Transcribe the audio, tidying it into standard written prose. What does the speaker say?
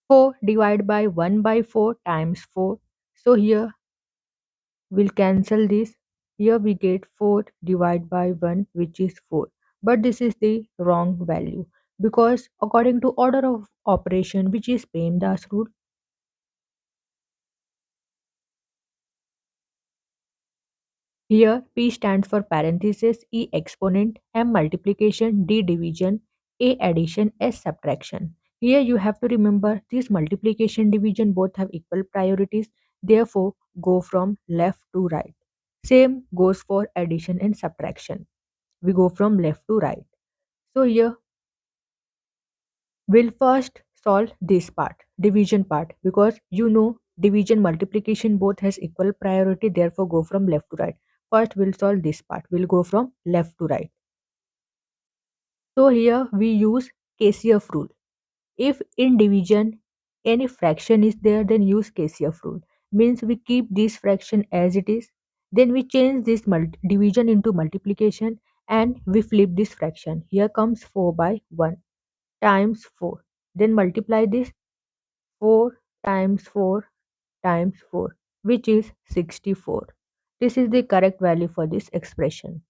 4 divided by 1 by 4 times 4. So here we'll cancel this. Here we get 4 divided by 1, which is 4. But this is the wrong value because according to order of operation, which is PEMDAS rule, here P stands for parenthesis, E exponent, M multiplication, D division, A addition, S subtraction. Here you have to remember this multiplication division both have equal priorities, therefore go from left to right. Same goes for addition and subtraction. We go from left to right. So here we'll first solve this part, division part, because you know division multiplication both has equal priority, therefore go from left to right. First we'll solve this part. We'll go from left to right. So here we use KCF rule. If in division any fraction is there, then use KCF rule. Means we keep this fraction as it is, then we change this division into multiplication and we flip this fraction. Here comes 4 by 1 times 4. Then multiply this 4 times 4 times 4, which is 64. This is the correct value for this expression.